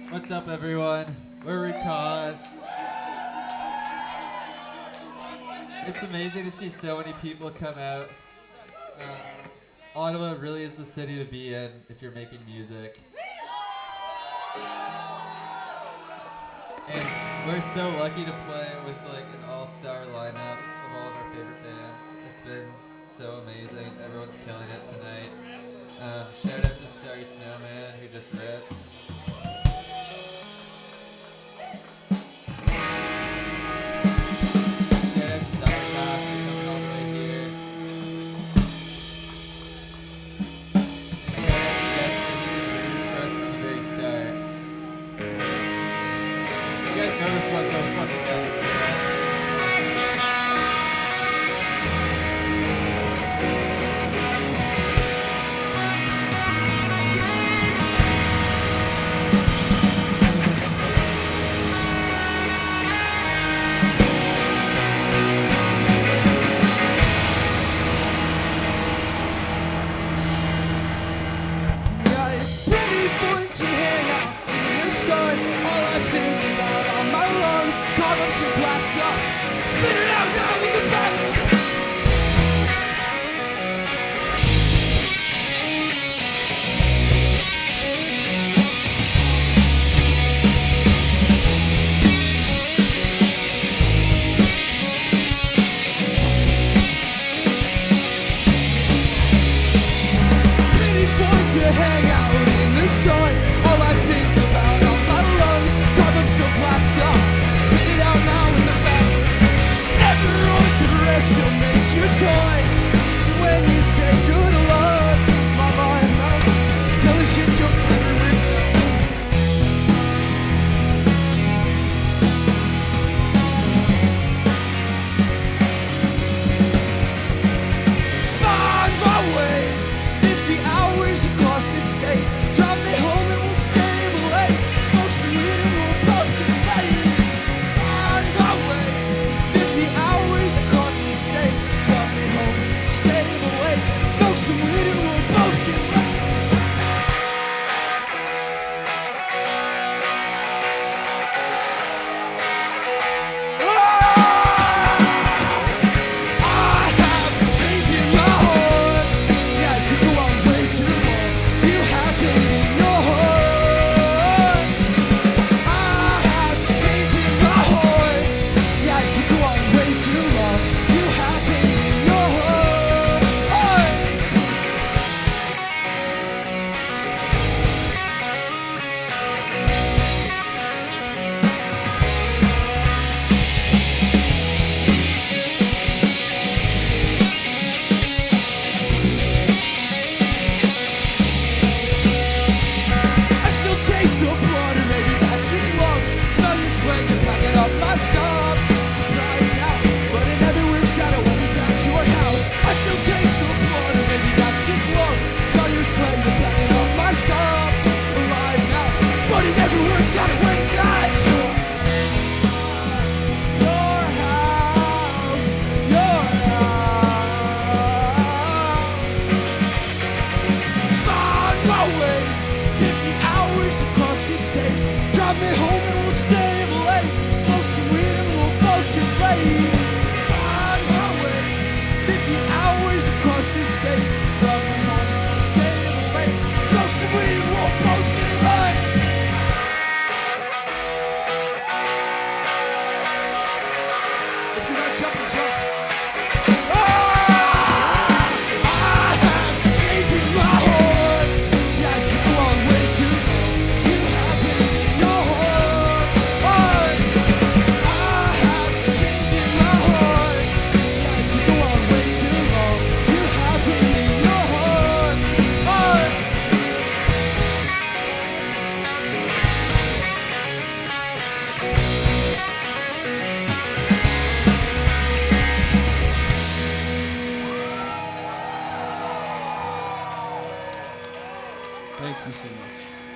What's up, everyone? We're Root Cause. It's amazing to see so many people come out. Ottawa really is the city to be in if you're making music. And we're so lucky to play with like an all-star lineup of all of our favorite bands. It's been so amazing. Everyone's killing it tonight. Shout out to Starry Snowman who just ripped.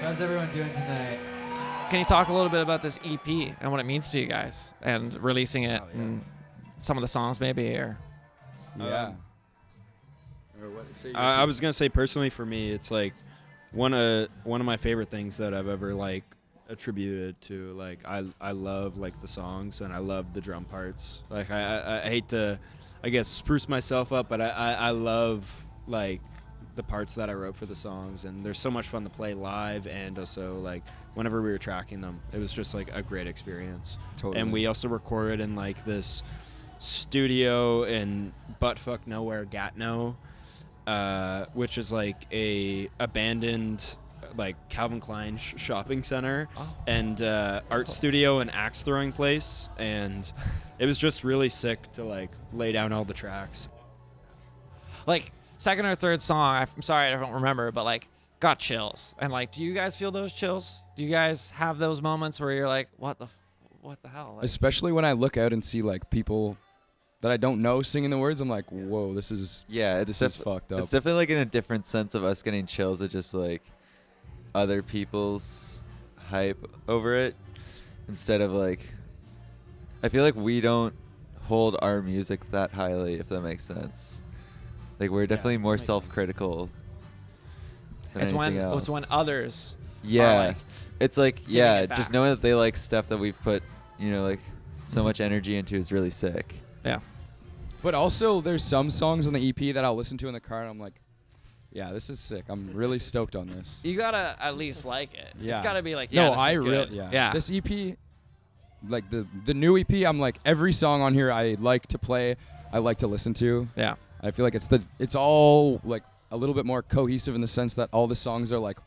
How's everyone doing tonight? Can you talk a little bit about this EP and what it means to you guys and releasing it and some of the songs maybe or I was going to say personally for me, it's like one of my favorite things that I've ever like attributed to, like, I love like the songs and I love the drum parts. Like I hate to, I guess, spruce myself up, but I love like the parts that I wrote for the songs, and they're so much fun to play live, and also like whenever we were tracking them, it was just like a great experience. Totally. And we also recorded in like this studio in buttfuck nowhere Gatineau, which is like a abandoned like Calvin Klein shopping center and art studio and axe throwing place, and it was just really sick to like lay down all the tracks. Like second or third song, I'm sorry I don't remember, but like got chills. And like, do you guys feel those chills? Do you guys have those moments where you're like, what the hell? Like, Especially when I look out and see like people that I don't know singing the words, I'm like, whoa, this is fucked up. It's definitely like in a different sense of us getting chills at just like other people's hype over it, instead of like, I feel like we don't hold our music that highly, if that makes sense. Like we're definitely more self-critical than anything else. It's when others Yeah. are like, It's like, giving yeah, it just back. knowing that they like stuff that we've put, you know, like so much energy into is really sick. yeah. But also, there's some songs on the EP that I'll listen to in the car, and I'm like, yeah, this is sick. I'm really stoked on this. You gotta at least like it. Yeah. It's gotta be like, No, this I is good. really, yeah. Yeah. This EP, like the new EP, I'm like, every song on here I like to play, I like to listen to. Yeah. I feel like it's all like a little bit more cohesive in the sense that all the songs are like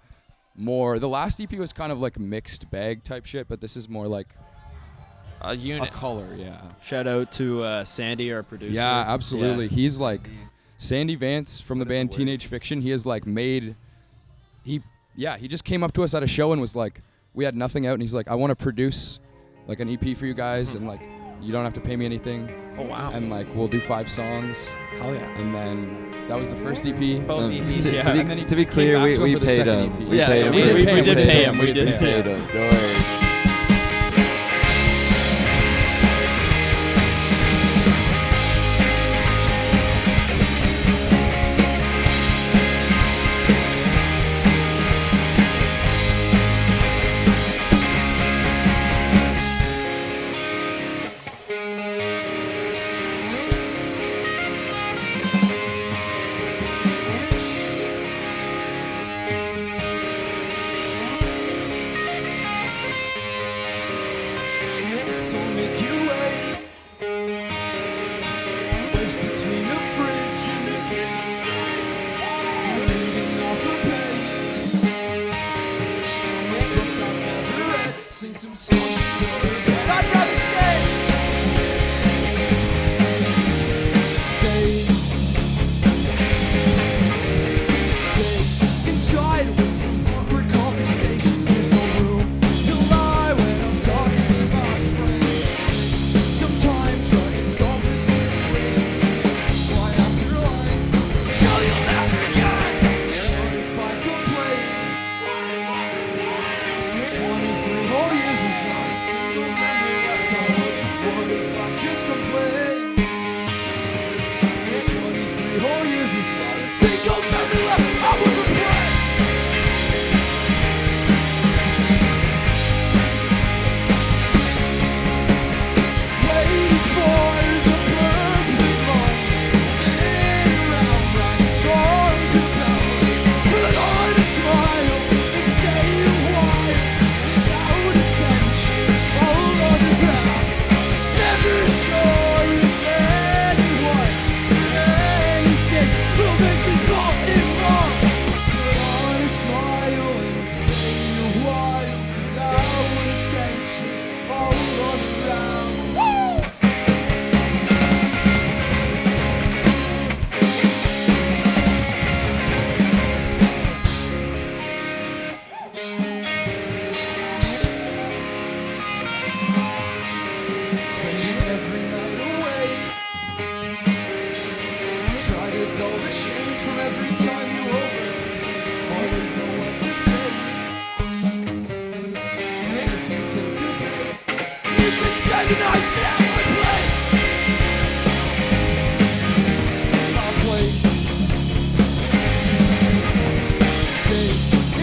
more. The last EP was kind of like mixed bag type shit, but this is more like A unit. a color. Yeah. Shout out to Sandy, our producer. Yeah, absolutely. Yeah. He's like Sandy Vance from the band Teenage Fiction. He has like made. He just came up to us at a show and was like, we had nothing out, and he's like, I want to produce like an EP for you guys, and like you don't have to pay me anything. Oh wow. And like we'll do 5 songs. Hell yeah. And then that was the first EP. Both EPs. Yeah. And then he To be came clear, back to we for the paid second him. EP. We Yeah, paid him. we did pay him. We did pay him. Don't worry. So make you wait. Wedged between the fridge and the kitchen sink. You're reading off a page. A book I've never read. Sing some songs you know, but I'd rather stay. Stay inside with some awkward conversations. There's no room to lie when I'm talking to my friend. Sometimes I can solve this situation, line after line, till you'll never get. What if I complain? After 23 whole years, there's not a single memory left on it. What if I just complain? After 23 whole years, there's not a single memory left. I would complain. Waiting for the perfect moment, sitting around writing songs about it. But I to smile and stay a while without attention. All on the ground, never sure if anyone or anything will make me fall in love. But I to smile and stay a while without attention. All on the ground. Spending every night away. Try to dull the shame from every time you over. Always know what to say. And if you take the bait, you can spend the night at my place. My place. Stay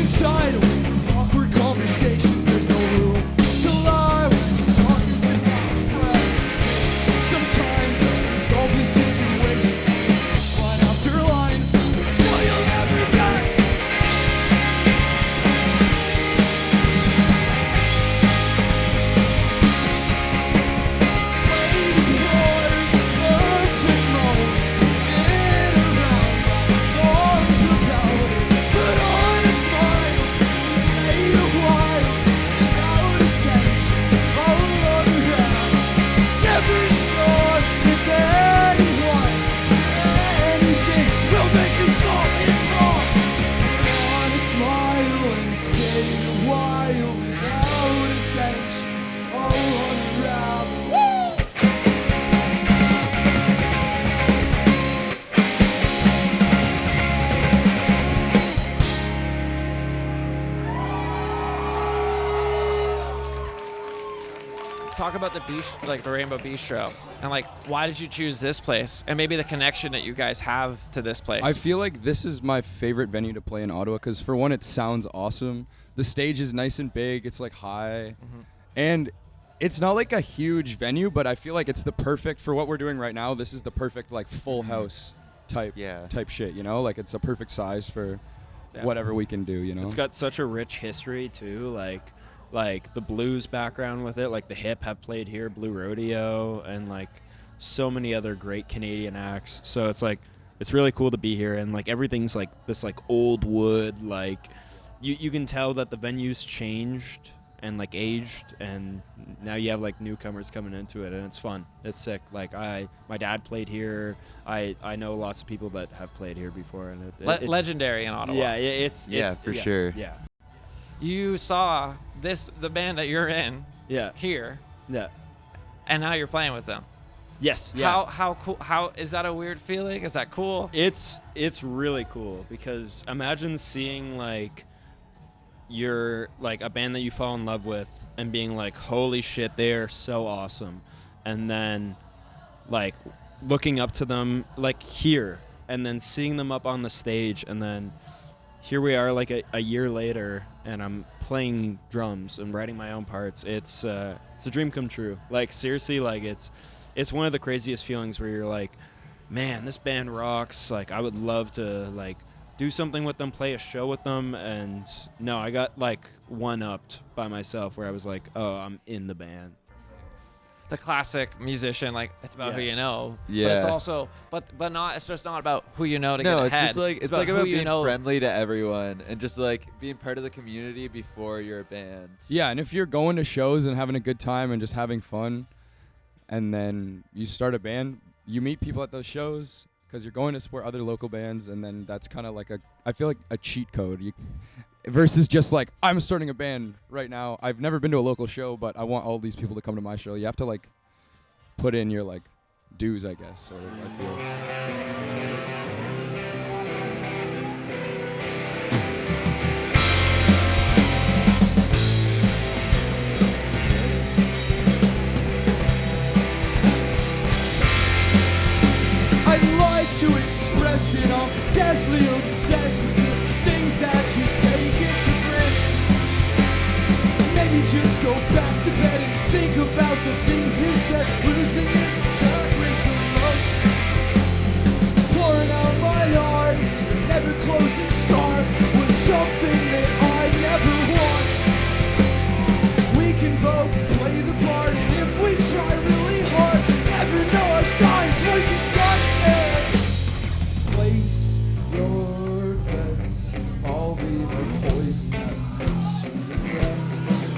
talk about the like the Rainbow Bistro, and like why did you choose this place, and maybe the connection that you guys have to this place. I feel like this is my favorite venue to play in Ottawa because for one, it sounds awesome. The stage is nice and big. It's like high, and it's not like a huge venue, but I feel like it's the perfect for what we're doing right now. This is the perfect like full house type shit. You know, like it's a perfect size for whatever we can do. You know, It's got such a rich history too. Like the blues background with it, like the Hip have played here, Blue Rodeo, and like so many other great Canadian acts. So it's like it's really cool to be here, and like everything's like this like old wood, like you can tell that the venue's changed and like aged, and now you have like newcomers coming into it, and it's fun. It's sick. Like my dad played here. I know lots of people that have played here before, and legendary in Ottawa. Yeah, it's for sure. Yeah. You saw the band that you're in Yeah. here, Yeah. and now you're playing with them. Yes. Yeah. How cool? How is that a weird feeling? Is that cool? It's really cool because imagine seeing like you're like a band that you fall in love with and being like, holy shit, they are so awesome, and then like looking up to them like here, and then seeing them up on the stage, and then here we are like a year later, and I'm playing drums and writing my own parts. It's a dream come true. Like seriously, like it's one of the craziest feelings where you're like, man, this band rocks. Like I would love to like do something with them, play a show with them. And no, I got like one-upped by myself where I was like, oh, I'm in the band. The classic musician, like it's about who you know. Yeah. But it's also, but not. It's just not about who you know to get No, ahead. it's just like it's like who about you being know. friendly to everyone and just like being part of the community before you're a band. Yeah, and if you're going to shows and having a good time and just having fun, and then you start a band, you meet people at those shows because you're going to support other local bands, and then that's kind of like I feel like a cheat code. Versus just like, I'm starting a band right now. I've never been to a local show, but I want all these people to come to my show. You have to like put in your like dues, I guess, sort of, I feel. I'd like to express it, I'm deathly obsessed with the things that you've taken for granted. Maybe just go back to bed and think about the things you said, losing it track with emotion. Pouring out my heart to a never closing scarf was something that I never want. We can both play the part, and if we try really hard, never know our signs, we can duck it. Place your bets, I'll be the poison that makes you regress.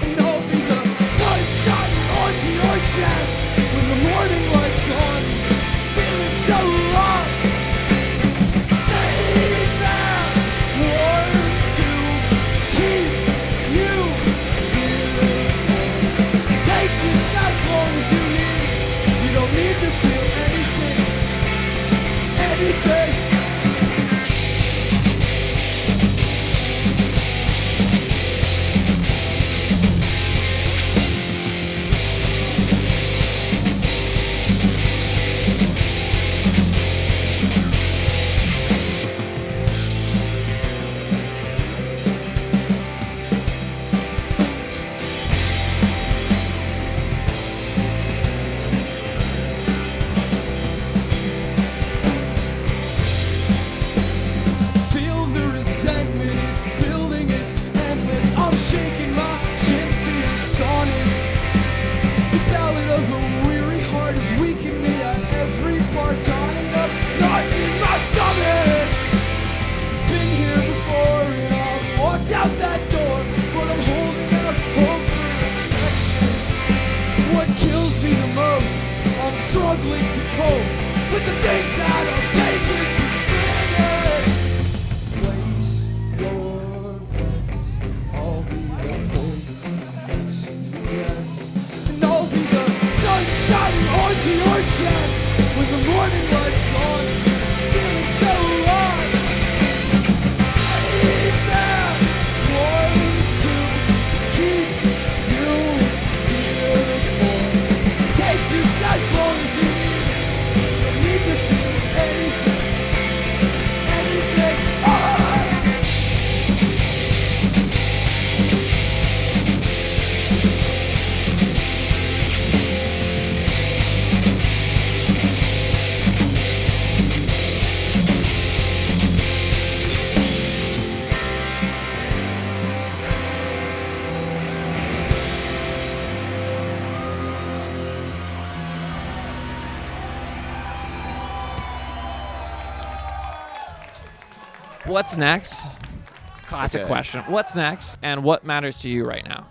And I'll be the sunshine onto your chest when the morning light's gone, feeling so wrong. Stay there, warm to keep you beautiful. Take just as long as you need. You don't need to feel anything. Feel the resentment, it's building, it's endless. I'm shaking my chins to your sonnets. The ballad of a weary heart is weakening me at every part. Tying up knots in my stomach. Been here before and I've walked out that door, but I'm holding out hope for affection. What kills me the most, I'm struggling to cope with the things that I've taken for granted. Place your bets, I'll be the poison What's next? Classic Okay. question. What's next, and what matters to you right now?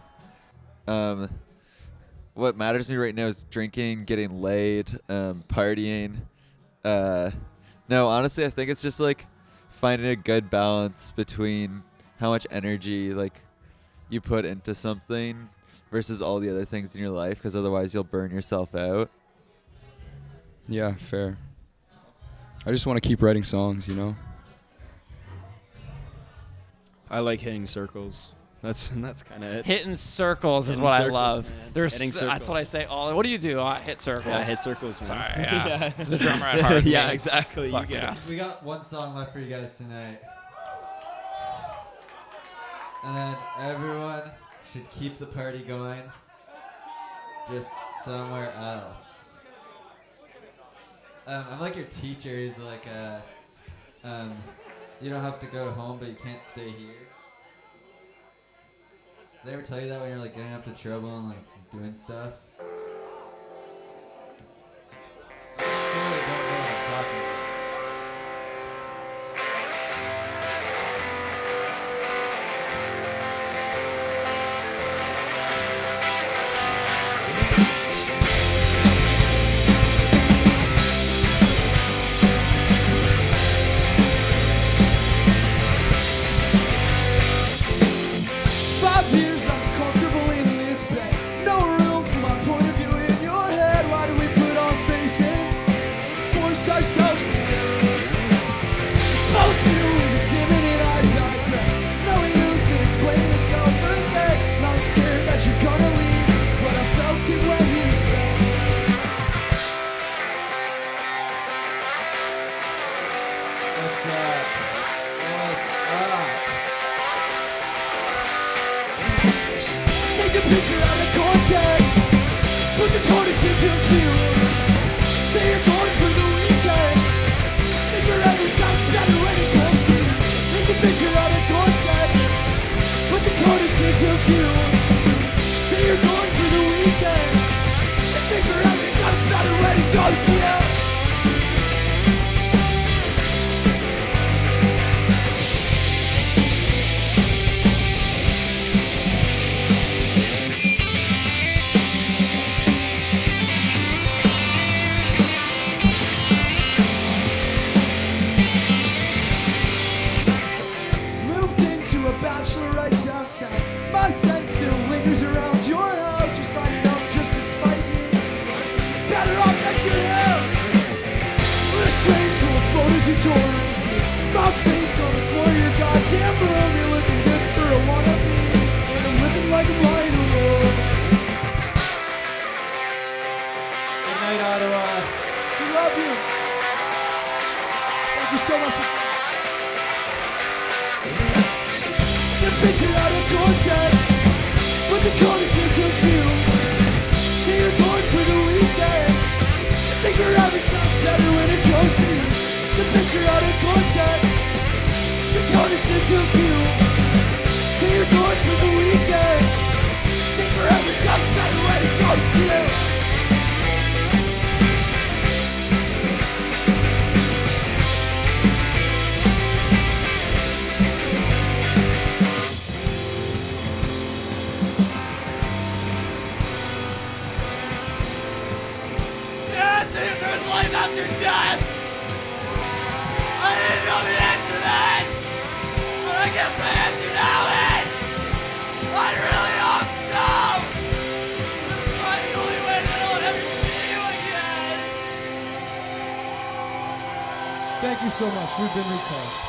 What matters to me right now is drinking, getting laid, partying. No, honestly, I think it's just like finding a good balance between how much energy like you put into something versus all the other things in your life, because otherwise you'll burn yourself out. Yeah, fair. I just want to keep writing songs, you know? I like hitting circles. That's kind of it. Hitting circles is Hitting what I circles, love. man. There's Hitting that's circles. what I say. All what do you do? Hit circles. Yeah, hit circles, man. Sorry, yeah. As a drummer at heart. Yeah, me. exactly. Fuck you get yeah. it. We got one song left for you guys tonight. And then everyone should keep the party going. Just somewhere else. I'm like your teacher who's like, you don't have to go home, but you can't stay here. They ever tell you that when you're like getting up to trouble and like doing stuff? You guys clearly don't know what I'm talking about. Ourselves to stay. Both you and the salmon in eyes I pray. No use in explaining yourself again. Not scared that you're gonna leave, but I felt it when you said. What's up? What's up? Take a picture out of context. Put the tortoise into view. Say you're going for the weekend. Think your every sounds better when it comes to you. Take a picture out of context. Put the tortoise into view. Say you're going for the weekend. Think your every sounds better when it comes to you. Bachelorette downtown. My scent still lingers around your house. You're signing up just to spite me. You're better off next to him. Restrained to the photos you tore into. My face on the floor of your goddamn room. You're looking good for a wannabe, and I'm living like I'm lying alone. Good night, Ottawa. We love you. Thank you so much. Picture out of context, but the context into view. Say you're going for the weekend. I think your having sounds better when it goes to you. The picture out of context, the context into view. Say you're going for the weekend. I think your having sounds better when it goes to you. Life after death. I didn't know the answer then, but I guess the answer now is I really hope so. It's probably the only way that I'll ever see you again. Thank you so much. We've been recalled.